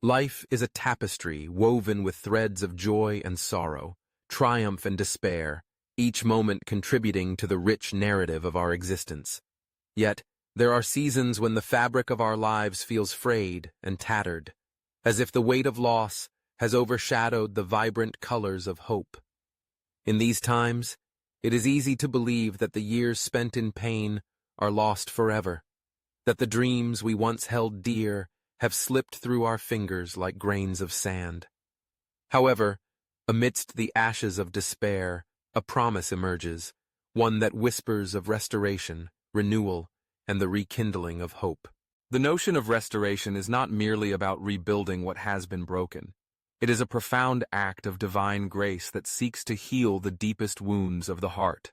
Life is a tapestry woven with threads of joy and sorrow, triumph and despair, each moment contributing to the rich narrative of our existence. Yet, there are seasons when the fabric of our lives feels frayed and tattered, as if the weight of loss has overshadowed the vibrant colors of hope. In these times, it is easy to believe that the years spent in pain are lost forever, that the dreams we once held dear have slipped through our fingers like grains of sand. However, amidst the ashes of despair, a promise emerges, one that whispers of restoration, renewal, and the rekindling of hope. The notion of restoration is not merely about rebuilding what has been broken. It is a profound act of divine grace that seeks to heal the deepest wounds of the heart.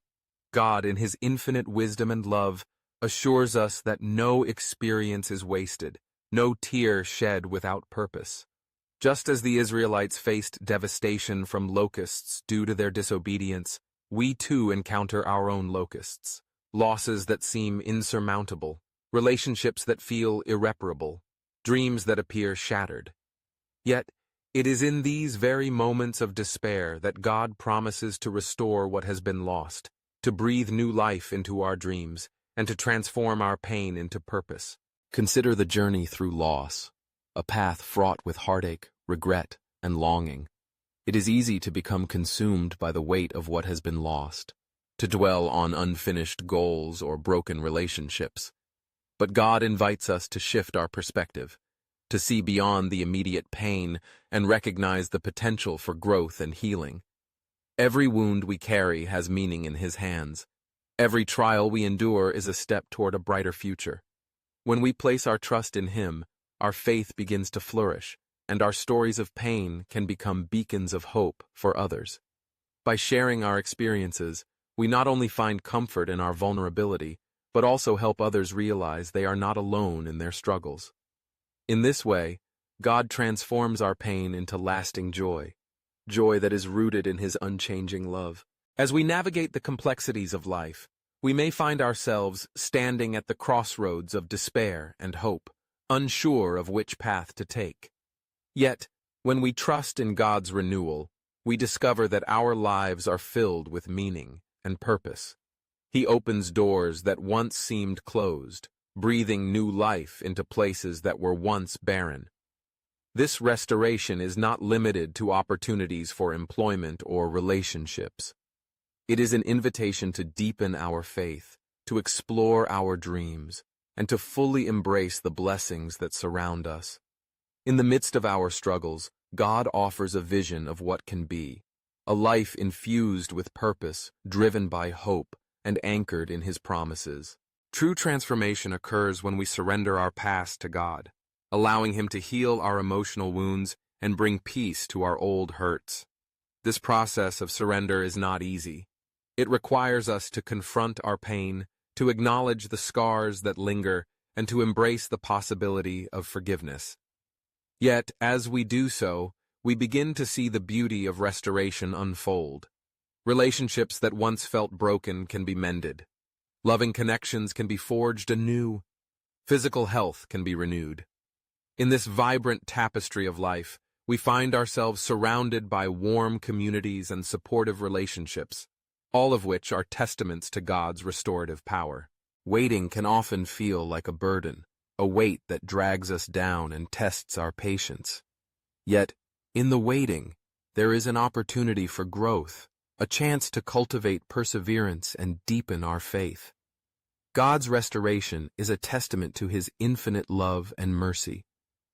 God, in His infinite wisdom and love, assures us that no experience is wasted, no tear shed without purpose. Just as the Israelites faced devastation from locusts due to their disobedience, we too encounter our own locusts, losses that seem insurmountable, relationships that feel irreparable, dreams that appear shattered. Yet, it is in these very moments of despair that God promises to restore what has been lost, to breathe new life into our dreams, and to transform our pain into purpose. Consider the journey through loss, a path fraught with heartache, regret, and longing. It is easy to become consumed by the weight of what has been lost, to dwell on unfinished goals or broken relationships. But God invites us to shift our perspective, to see beyond the immediate pain and recognize the potential for growth and healing. Every wound we carry has meaning in His hands. Every trial we endure is a step toward a brighter future. When we place our trust in Him, our faith begins to flourish, and our stories of pain can become beacons of hope for others. By sharing our experiences, we not only find comfort in our vulnerability, but also help others realize they are not alone in their struggles. In this way, God transforms our pain into lasting joy, joy that is rooted in His unchanging love. As we navigate the complexities of life, we may find ourselves standing at the crossroads of despair and hope, unsure of which path to take. Yet, when we trust in God's renewal, we discover that our lives are filled with meaning and purpose. He opens doors that once seemed closed, breathing new life into places that were once barren. This restoration is not limited to opportunities for employment or relationships. It is an invitation to deepen our faith, to explore our dreams, and to fully embrace the blessings that surround us. In the midst of our struggles, God offers a vision of what can be, a life infused with purpose, driven by hope, and anchored in His promises. True transformation occurs when we surrender our past to God, allowing Him to heal our emotional wounds and bring peace to our old hurts. This process of surrender is not easy. It requires us to confront our pain, to acknowledge the scars that linger, and to embrace the possibility of forgiveness. Yet, as we do so, we begin to see the beauty of restoration unfold. Relationships that once felt broken can be mended. Loving connections can be forged anew. Physical health can be renewed. In this vibrant tapestry of life, we find ourselves surrounded by warm communities and supportive relationships, all of which are testaments to God's restorative power. Waiting can often feel like a burden, a weight that drags us down and tests our patience. Yet, in the waiting, there is an opportunity for growth, a chance to cultivate perseverance and deepen our faith. God's restoration is a testament to His infinite love and mercy.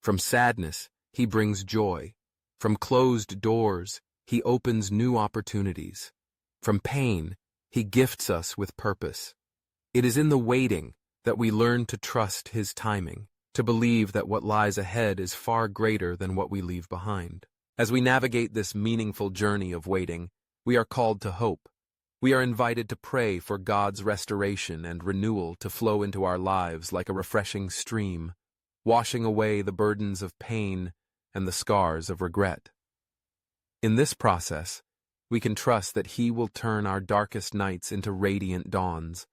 From sadness, He brings joy. From closed doors, He opens new opportunities. From pain, He gifts us with purpose. It is in the waiting that we learn to trust His timing, to believe that what lies ahead is far greater than what we leave behind. As we navigate this meaningful journey of waiting, we are called to hope. We are invited to pray for God's restoration and renewal to flow into our lives like a refreshing stream, washing away the burdens of pain and the scars of regret. In this process, we can trust that He will turn our darkest nights into radiant dawns,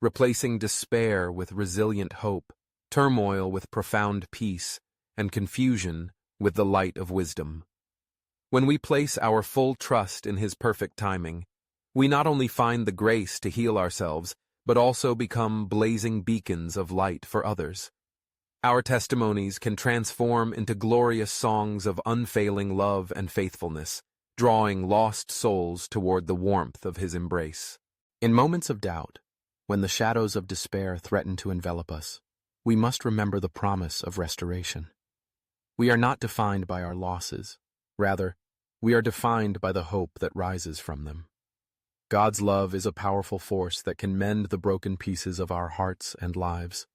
replacing despair with resilient hope, turmoil with profound peace, and confusion with the light of wisdom. When we place our full trust in His perfect timing, we not only find the grace to heal ourselves, but also become blazing beacons of light for others. Our testimonies can transform into glorious songs of unfailing love and faithfulness, drawing lost souls toward the warmth of His embrace. In moments of doubt, when the shadows of despair threaten to envelop us, we must remember the promise of restoration. We are not defined by our losses. Rather, we are defined by the hope that rises from them. God's love is a powerful force that can mend the broken pieces of our hearts and lives.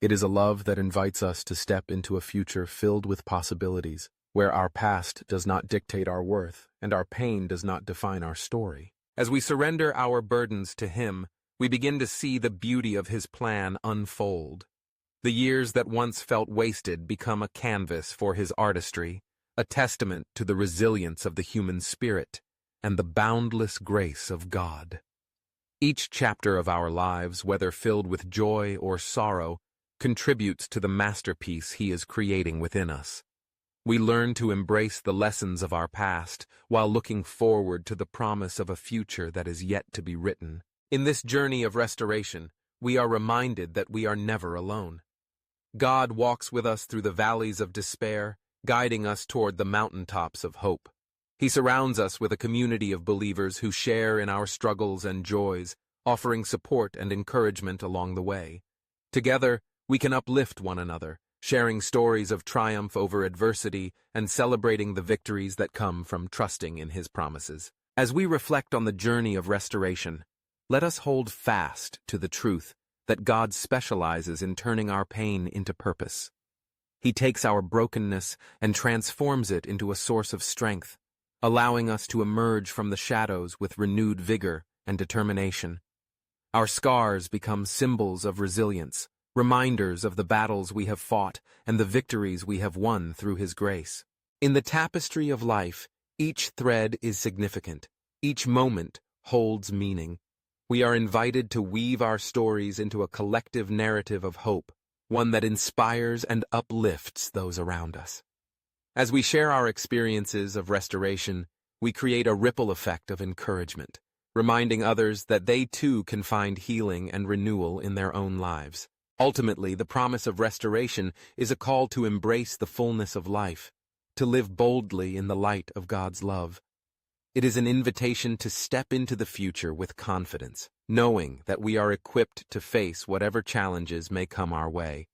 It is a love that invites us to step into a future filled with possibilities, where our past does not dictate our worth and our pain does not define our story. As we surrender our burdens to Him, we begin to see the beauty of His plan unfold. The years that once felt wasted become a canvas for His artistry, a testament to the resilience of the human spirit and the boundless grace of God. Each chapter of our lives, whether filled with joy or sorrow, contributes to the masterpiece He is creating within us. We learn to embrace the lessons of our past while looking forward to the promise of a future that is yet to be written. In this journey of restoration, we are reminded that we are never alone. God walks with us through the valleys of despair, guiding us toward the mountaintops of hope. He surrounds us with a community of believers who share in our struggles and joys, offering support and encouragement along the way. Together, we can uplift one another, sharing stories of triumph over adversity and celebrating the victories that come from trusting in His promises. As we reflect on the journey of restoration, let us hold fast to the truth that God specializes in turning our pain into purpose. He takes our brokenness and transforms it into a source of strength, allowing us to emerge from the shadows with renewed vigor and determination. Our scars become symbols of resilience, reminders of the battles we have fought and the victories we have won through His grace. In the tapestry of life, each thread is significant, each moment holds meaning. We are invited to weave our stories into a collective narrative of hope, one that inspires and uplifts those around us. As we share our experiences of restoration, we create a ripple effect of encouragement, reminding others that they too can find healing and renewal in their own lives. Ultimately, the promise of restoration is a call to embrace the fullness of life, to live boldly in the light of God's love. It is an invitation to step into the future with confidence, knowing that we are equipped to face whatever challenges may come our way.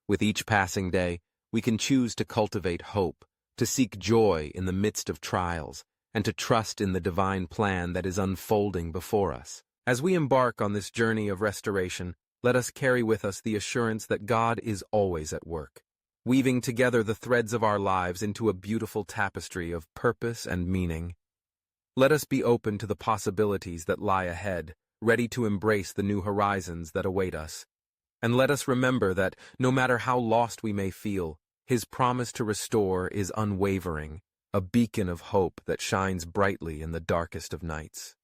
With each passing day, we can choose to cultivate hope, to seek joy in the midst of trials, and to trust in the divine plan that is unfolding before us. As we embark on this journey of restoration, let us carry with us the assurance that God is always at work, weaving together the threads of our lives into a beautiful tapestry of purpose and meaning. Let us be open to the possibilities that lie ahead, ready to embrace the new horizons that await us. And let us remember that, no matter how lost we may feel, His promise to restore is unwavering, a beacon of hope that shines brightly in the darkest of nights.